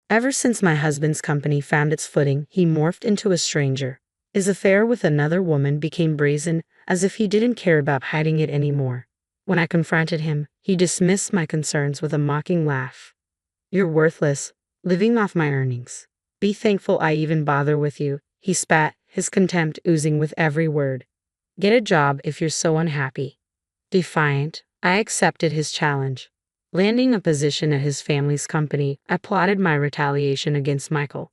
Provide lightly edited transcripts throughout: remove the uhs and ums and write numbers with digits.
Ever since my husband's company found its footing, he morphed into a stranger. His affair with another woman became brazen, as if he didn't care about hiding it anymore. When I confronted him, he dismissed my concerns with a mocking laugh. "You're worthless, living off my earnings. Be thankful I even bother with you," he spat, his contempt oozing with every word. "Get a job if you're so unhappy." Defiant, I accepted his challenge. Landing a position at his family's company, I plotted my retaliation against Michael.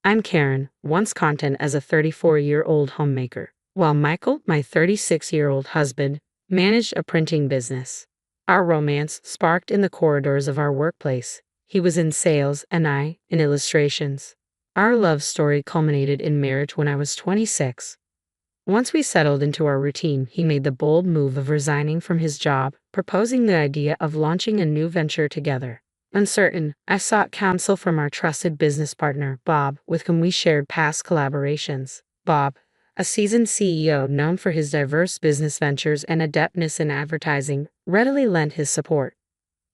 I'm Karen, once content as a 34-year-old homemaker, while Michael, my 36-year-old husband, managed a printing business. Our romance sparked in the corridors of our workplace. He was in sales and I, in illustrations. Our love story culminated in marriage when I was 26. Once we settled into our routine, he made the bold move of resigning from his job, proposing the idea of launching a new venture together. Uncertain, I sought counsel from our trusted business partner, Bob, with whom we shared past collaborations. Bob, a seasoned CEO known for his diverse business ventures and adeptness in advertising, readily lent his support.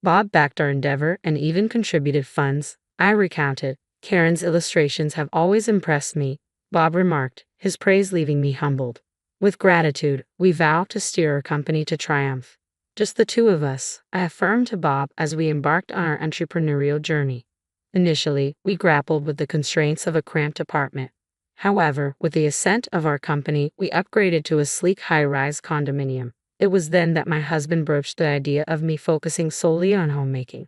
Bob backed our endeavor and even contributed funds. I recounted, "Karen's illustrations have always impressed me," Bob remarked, his praise leaving me humbled. With gratitude, we vowed to steer our company to triumph. Just the two of us, I affirmed to Bob as we embarked on our entrepreneurial journey. Initially, we grappled with the constraints of a cramped apartment. However, with the ascent of our company, we upgraded to a sleek high-rise condominium. It was then that my husband broached the idea of me focusing solely on homemaking.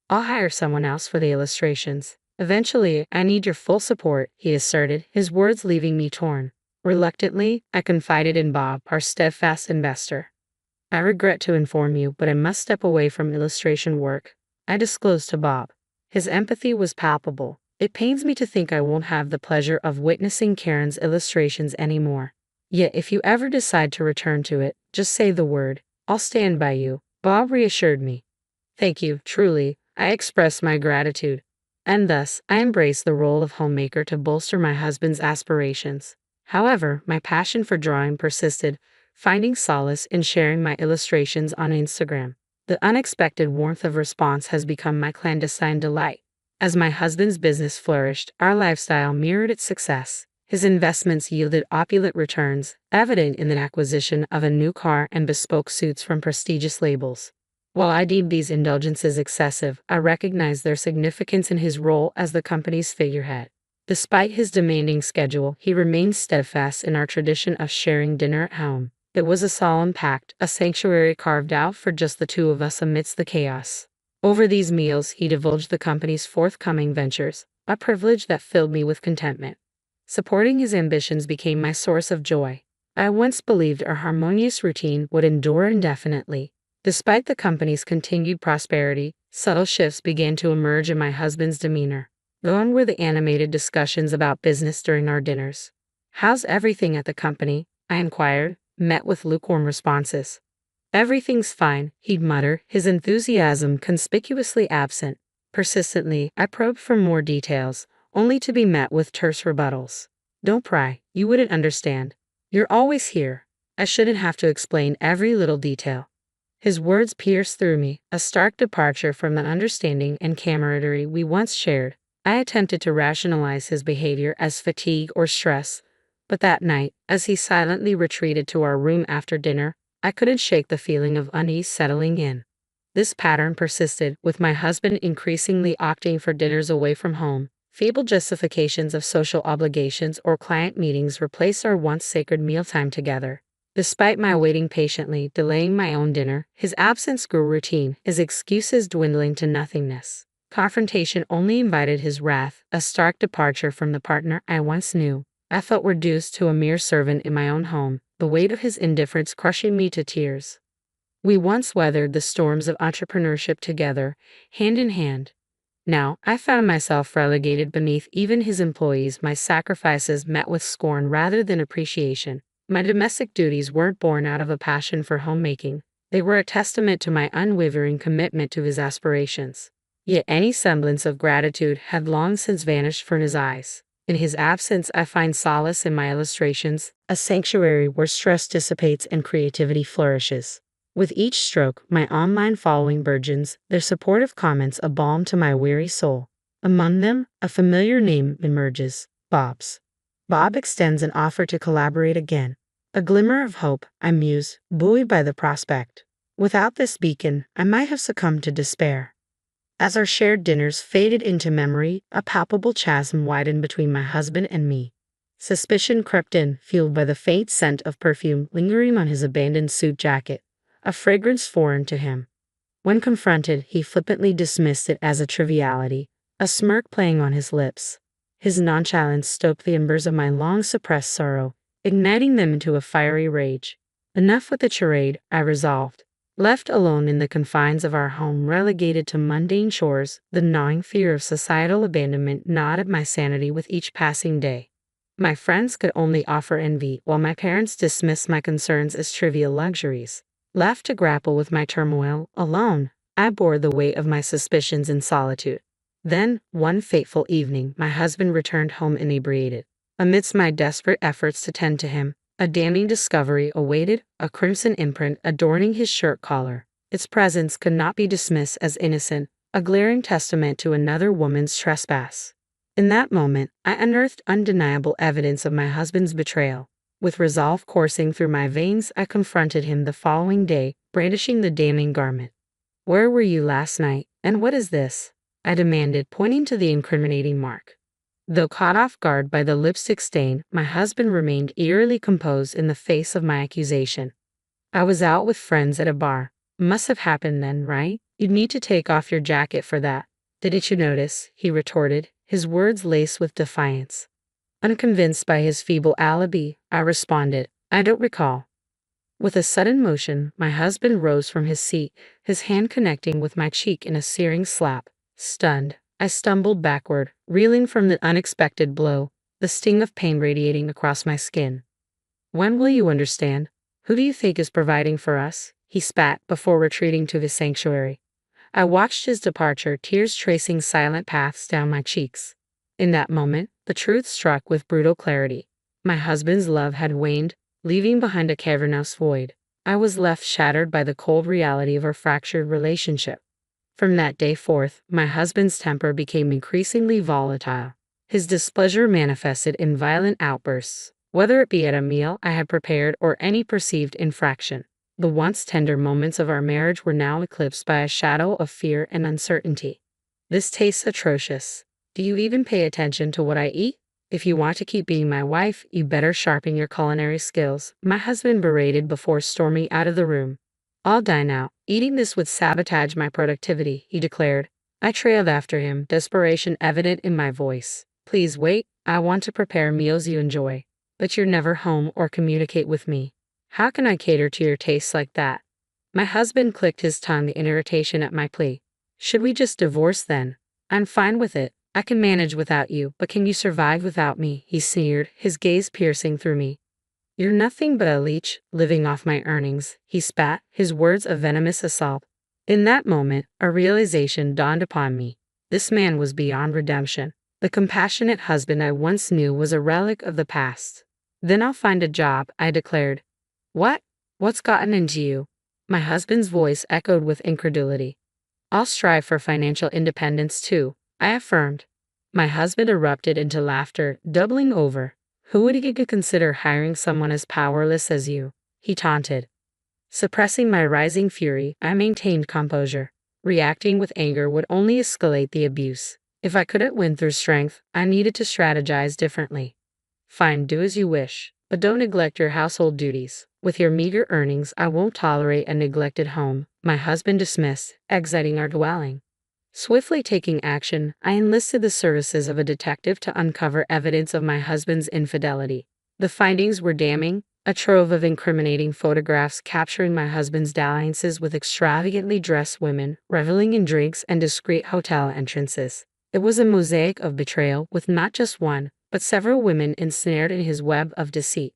"I'll hire someone else for the illustrations. Eventually, I need your full support," he asserted, his words leaving me torn. Reluctantly, I confided in Bob, our steadfast investor. "I regret to inform you, but I must step away from illustration work," I disclosed to Bob. His empathy was palpable. "It pains me to think I won't have the pleasure of witnessing Karen's illustrations anymore. Yet if you ever decide to return to it, just say the word. I'll stand by you," Bob reassured me. "Thank you, truly," I expressed my gratitude. And thus, I embraced the role of homemaker to bolster my husband's aspirations. However, my passion for drawing persisted, finding solace in sharing my illustrations on Instagram. The unexpected warmth of response has become my clandestine delight. As my husband's business flourished, our lifestyle mirrored its success. His investments yielded opulent returns, evident in the acquisition of a new car and bespoke suits from prestigious labels. While I deemed these indulgences excessive, I recognized their significance in his role as the company's figurehead. Despite his demanding schedule, he remained steadfast in our tradition of sharing dinner at home. It was a solemn pact, a sanctuary carved out for just the two of us amidst the chaos. Over these meals, he divulged the company's forthcoming ventures, a privilege that filled me with contentment. Supporting his ambitions became my source of joy. I once believed our harmonious routine would endure indefinitely. Despite the company's continued prosperity, subtle shifts began to emerge in my husband's demeanor. Gone were the animated discussions about business during our dinners. "How's everything at the company?" I inquired, met with lukewarm responses. "Everything's fine," he'd mutter, his enthusiasm conspicuously absent. Persistently, I probed for more details, only to be met with terse rebuttals. "Don't pry, you wouldn't understand. You're always here. I shouldn't have to explain every little detail." His words pierced through me, a stark departure from the understanding and camaraderie we once shared. I attempted to rationalize his behavior as fatigue or stress, but that night, as he silently retreated to our room after dinner, I couldn't shake the feeling of unease settling in. This pattern persisted, with my husband increasingly opting for dinners away from home. Feeble justifications of social obligations or client meetings replaced our once sacred mealtime together. Despite my waiting patiently, delaying my own dinner, his absence grew routine, his excuses dwindling to nothingness. Confrontation only invited his wrath, a stark departure from the partner I once knew. I felt reduced to a mere servant in my own home, the weight of his indifference crushing me to tears. We once weathered the storms of entrepreneurship together, hand in hand. Now, I found myself relegated beneath even his employees, my sacrifices met with scorn rather than appreciation. My domestic duties weren't born out of a passion for homemaking. They were a testament to my unwavering commitment to his aspirations. Yet any semblance of gratitude had long since vanished from his eyes. In his absence, I find solace in my illustrations, a sanctuary where stress dissipates and creativity flourishes. With each stroke, my online following burgeons, their supportive comments a balm to my weary soul. Among them, a familiar name emerges, Bob's. Bob extends an offer to collaborate again. A glimmer of hope, I muse, buoyed by the prospect. Without this beacon, I might have succumbed to despair. As our shared dinners faded into memory, a palpable chasm widened between my husband and me. Suspicion crept in, fueled by the faint scent of perfume lingering on his abandoned suit jacket, a fragrance foreign to him. When confronted, he flippantly dismissed it as a triviality, a smirk playing on his lips. His nonchalance stoked the embers of my long-suppressed sorrow, igniting them into a fiery rage. Enough with the charade, I resolved. Left alone in the confines of our home, relegated to mundane chores, the gnawing fear of societal abandonment gnawed at my sanity with each passing day. My friends could only offer envy, while my parents dismissed my concerns as trivial luxuries. Left to grapple with my turmoil, alone, I bore the weight of my suspicions in solitude. Then, one fateful evening, my husband returned home inebriated. Amidst my desperate efforts to tend to him, a damning discovery awaited, a crimson imprint adorning his shirt collar. Its presence could not be dismissed as innocent, a glaring testament to another woman's trespass. In that moment, I unearthed undeniable evidence of my husband's betrayal. With resolve coursing through my veins, I confronted him the following day, brandishing the damning garment. "Where were you last night, and what is this?" I demanded, pointing to the incriminating mark. Though caught off guard by the lipstick stain, my husband remained eerily composed in the face of my accusation. "I was out with friends at a bar. Must have happened then, right? You'd need to take off your jacket for that. Didn't you notice?" he retorted, his words laced with defiance. Unconvinced by his feeble alibi, I responded, "I don't recall." With a sudden motion, my husband rose from his seat, his hand connecting with my cheek in a searing slap. Stunned, I stumbled backward, reeling from the unexpected blow, the sting of pain radiating across my skin. "When will you understand? Who do you think is providing for us?" he spat before retreating to his sanctuary. I watched his departure, tears tracing silent paths down my cheeks. In that moment, the truth struck with brutal clarity. My husband's love had waned, leaving behind a cavernous void. I was left shattered by the cold reality of our fractured relationship. From that day forth, my husband's temper became increasingly volatile. His displeasure manifested in violent outbursts, whether it be at a meal I had prepared or any perceived infraction. The once tender moments of our marriage were now eclipsed by a shadow of fear and uncertainty. "This tastes atrocious. Do you even pay attention to what I eat? If you want to keep being my wife, you better sharpen your culinary skills," my husband berated before storming out of the room. "I'll dine out. Eating this would sabotage my productivity," he declared. I trailed after him, desperation evident in my voice. "Please wait. I want to prepare meals you enjoy. But you're never home or communicate with me. How can I cater to your tastes like that?" My husband clicked his tongue in irritation at my plea. "Should we just divorce then? I'm fine with it. I can manage without you, but can you survive without me?" he sneered, his gaze piercing through me. "You're nothing but a leech, living off my earnings," he spat, his words a venomous assault. In that moment, a realization dawned upon me. This man was beyond redemption. The compassionate husband I once knew was a relic of the past. "Then I'll find a job," I declared. "What? What's gotten into you?" My husband's voice echoed with incredulity. "I'll strive for financial independence too," I affirmed. My husband erupted into laughter, doubling over. "Who would you consider hiring someone as powerless as you?" he taunted. Suppressing my rising fury, I maintained composure. Reacting with anger would only escalate the abuse. If I couldn't win through strength, I needed to strategize differently. "Fine, do as you wish, but don't neglect your household duties. With your meager earnings, I won't tolerate a neglected home," my husband dismissed, exiting our dwelling. Swiftly taking action, I enlisted the services of a detective to uncover evidence of my husband's infidelity. The findings were damning, a trove of incriminating photographs capturing my husband's dalliances with extravagantly dressed women, reveling in drinks and discreet hotel entrances. It was a mosaic of betrayal, with not just one, but several women ensnared in his web of deceit.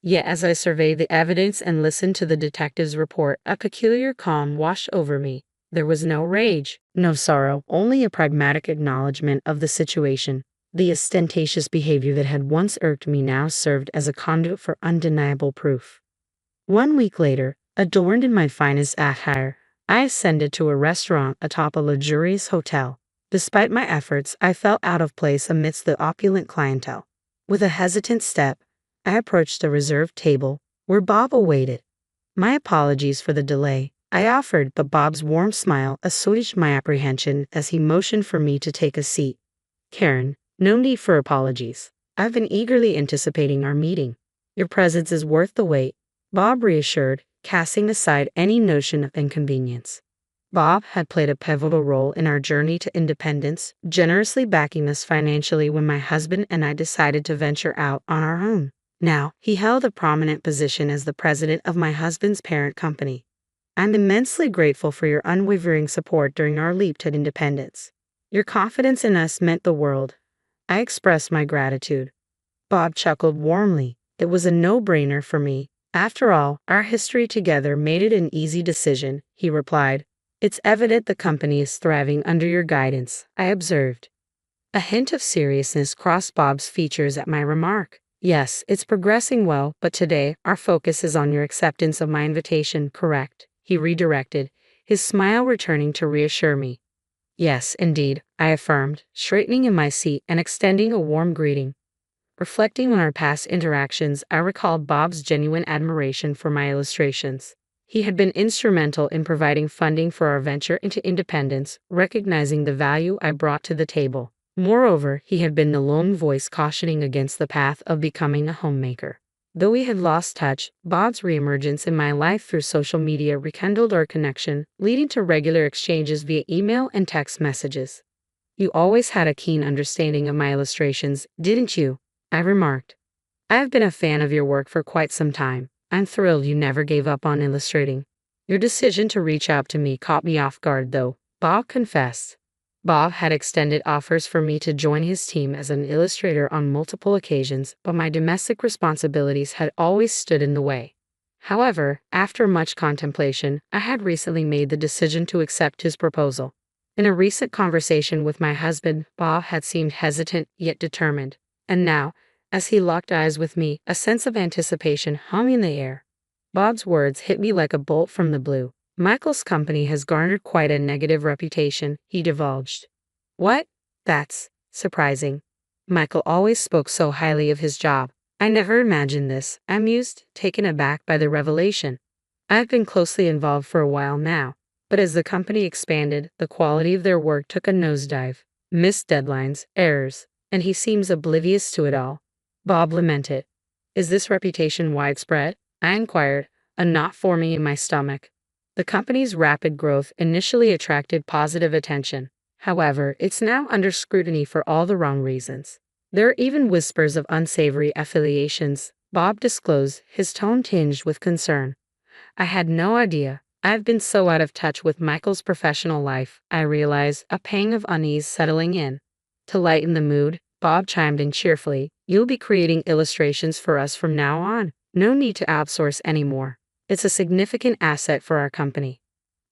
Yet as I surveyed the evidence and listened to the detective's report, a peculiar calm washed over me. There was no rage, no sorrow, only a pragmatic acknowledgement of the situation. The ostentatious behavior that had once irked me now served as a conduit for undeniable proof. 1 week later, adorned in my finest attire, I ascended to a restaurant atop a luxurious hotel. Despite my efforts, I felt out of place amidst the opulent clientele. With a hesitant step, I approached the reserved table, where Bob awaited. My apologies for the delay, I offered, but Bob's warm smile assuaged my apprehension as he motioned for me to take a seat. Karen, no need for apologies. I've been eagerly anticipating our meeting. Your presence is worth the wait, Bob reassured, casting aside any notion of inconvenience. Bob had played a pivotal role in our journey to independence, generously backing us financially when my husband and I decided to venture out on our own. Now, he held a prominent position as the president of my husband's parent company. I'm immensely grateful for your unwavering support during our leap to independence. Your confidence in us meant the world. I expressed my gratitude. Bob chuckled warmly. It was a no-brainer for me. After all, our history together made it an easy decision, he replied. It's evident the company is thriving under your guidance, I observed. A hint of seriousness crossed Bob's features at my remark. Yes, it's progressing well, but today our focus is on your acceptance of my invitation, correct? He redirected, his smile returning to reassure me. Yes, indeed, I affirmed, straightening in my seat and extending a warm greeting. Reflecting on our past interactions, I recalled Bob's genuine admiration for my illustrations. He had been instrumental in providing funding for our venture into independence, recognizing the value I brought to the table. Moreover, he had been the lone voice cautioning against the path of becoming a homemaker. Though we had lost touch, Bob's reemergence in my life through social media rekindled our connection, leading to regular exchanges via email and text messages. You always had a keen understanding of my illustrations, didn't you? I remarked. I've been a fan of your work for quite some time. I'm thrilled you never gave up on illustrating. Your decision to reach out to me caught me off guard, though, Bob confessed. Bob had extended offers for me to join his team as an illustrator on multiple occasions, but my domestic responsibilities had always stood in the way. However, after much contemplation, I had recently made the decision to accept his proposal. In a recent conversation with my husband, Bob had seemed hesitant yet determined. And now, as he locked eyes with me, a sense of anticipation hung in the air. Bob's words hit me like a bolt from the blue. Michael's company has garnered quite a negative reputation, he divulged. What? That's surprising. Michael always spoke so highly of his job. I never imagined this, I mused, taken aback by the revelation. I've been closely involved for a while now, but as the company expanded, the quality of their work took a nosedive. Missed deadlines, errors, and he seems oblivious to it all. Bob lamented. Is this reputation widespread? I inquired, a knot forming in my stomach. The company's rapid growth initially attracted positive attention. However, it's now under scrutiny for all the wrong reasons. There are even whispers of unsavory affiliations, Bob disclosed, his tone tinged with concern. I had no idea. I've been so out of touch with Michael's professional life, I realized, a pang of unease settling in. To lighten the mood, Bob chimed in cheerfully, You'll be creating illustrations for us from now on. No need to outsource anymore. It's a significant asset for our company.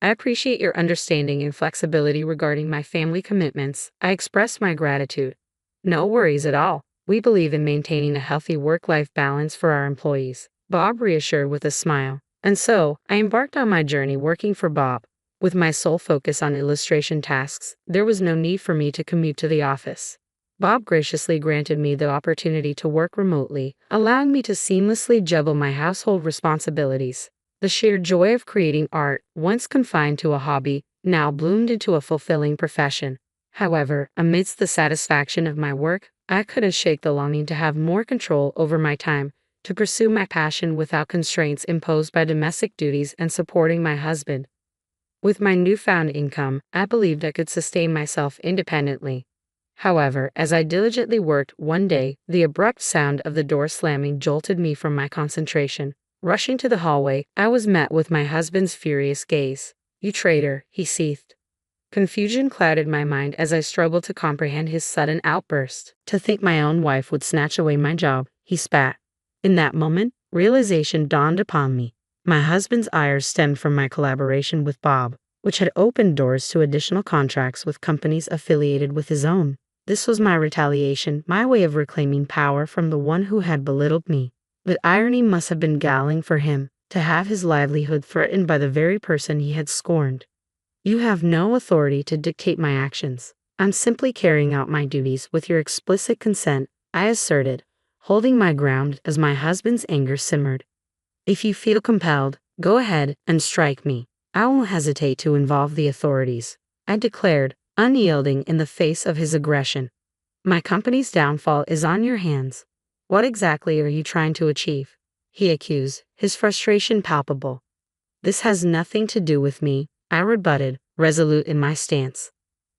I appreciate your understanding and flexibility regarding my family commitments. I express my gratitude. No worries at all. We believe in maintaining a healthy work-life balance for our employees, Bob reassured with a smile. And so, I embarked on my journey working for Bob. With my sole focus on illustration tasks, there was no need for me to commute to the office. Bob graciously granted me the opportunity to work remotely, allowing me to seamlessly juggle my household responsibilities. The sheer joy of creating art, once confined to a hobby, now bloomed into a fulfilling profession. However, amidst the satisfaction of my work, I couldn't shake the longing to have more control over my time, to pursue my passion without constraints imposed by domestic duties and supporting my husband. With my newfound income, I believed I could sustain myself independently. However, as I diligently worked, one day, the abrupt sound of the door slamming jolted me from my concentration. Rushing to the hallway, I was met with my husband's furious gaze. You traitor, he seethed. Confusion clouded my mind as I struggled to comprehend his sudden outburst. To think my own wife would snatch away my job, he spat. In that moment, realization dawned upon me. My husband's ire stemmed from my collaboration with Bob, which had opened doors to additional contracts with companies affiliated with his own. This was my retaliation, my way of reclaiming power from the one who had belittled me. But irony must have been galling for him, to have his livelihood threatened by the very person he had scorned. You have no authority to dictate my actions, I'm simply carrying out my duties with your explicit consent, I asserted, holding my ground as my husband's anger simmered. If you feel compelled, go ahead and strike me. I won't hesitate to involve the authorities, I declared, unyielding in the face of his aggression. My company's downfall is on your hands. What exactly are you trying to achieve? He accused, his frustration palpable. This has nothing to do with me, I rebutted, resolute in my stance.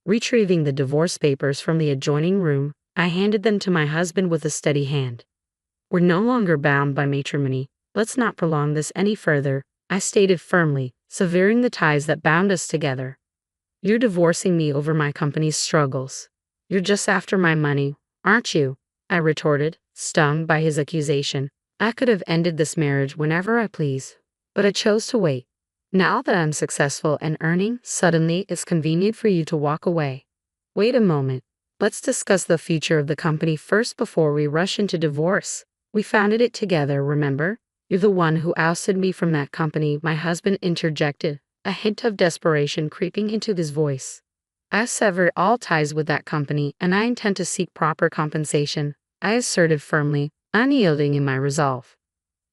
Retrieving the divorce papers from the adjoining room, I handed them to my husband with a steady hand. We're no longer bound by matrimony. Let's not prolong this any further, I stated firmly, severing the ties that bound us together. You're divorcing me over my company's struggles. You're just after my money, aren't you? I retorted, stung by his accusation. I could have ended this marriage whenever I please, but I chose to wait. Now that I'm successful and earning, suddenly it's convenient for you to walk away. Wait a moment. Let's discuss the future of the company first before we rush into divorce. We founded it together, remember? You're the one who ousted me from that company, my husband interjected, a hint of desperation creeping into his voice. I severed all ties with that company and I intend to seek proper compensation, I asserted firmly, unyielding in my resolve.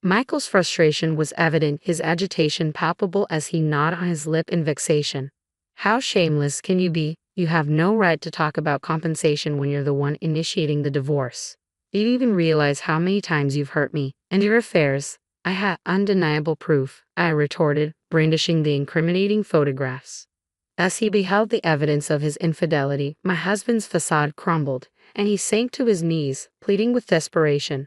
Michael's frustration was evident, his agitation palpable as he gnawed on his lip in vexation. How shameless can you be? You have no right to talk about compensation when you're the one initiating the divorce. Do you even realize how many times you've hurt me and your affairs? I had undeniable proof, I retorted, brandishing the incriminating photographs. As he beheld the evidence of his infidelity, my husband's facade crumbled, and he sank to his knees, pleading with desperation.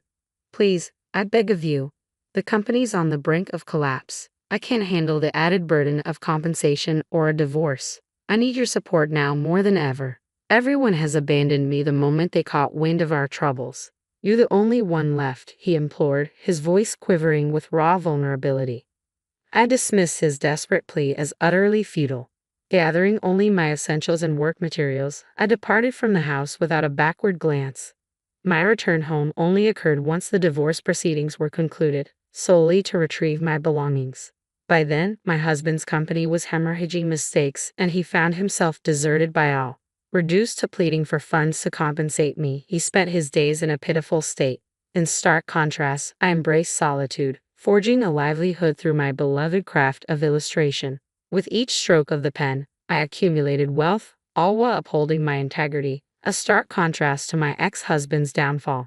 Please, I beg of you. The company's on the brink of collapse. I can't handle the added burden of compensation or a divorce. I need your support now more than ever. Everyone has abandoned me the moment they caught wind of our troubles. You're the only one left, he implored, his voice quivering with raw vulnerability. I dismissed his desperate plea as utterly futile. Gathering only my essentials and work materials, I departed from the house without a backward glance. My return home only occurred once the divorce proceedings were concluded, solely to retrieve my belongings. By then, my husband's company was hemorrhaging mistakes and he found himself deserted by all. Reduced to pleading for funds to compensate me, he spent his days in a pitiful state. In stark contrast, I embraced solitude, forging a livelihood through my beloved craft of illustration. With each stroke of the pen, I accumulated wealth, all while upholding my integrity, a stark contrast to my ex-husband's downfall.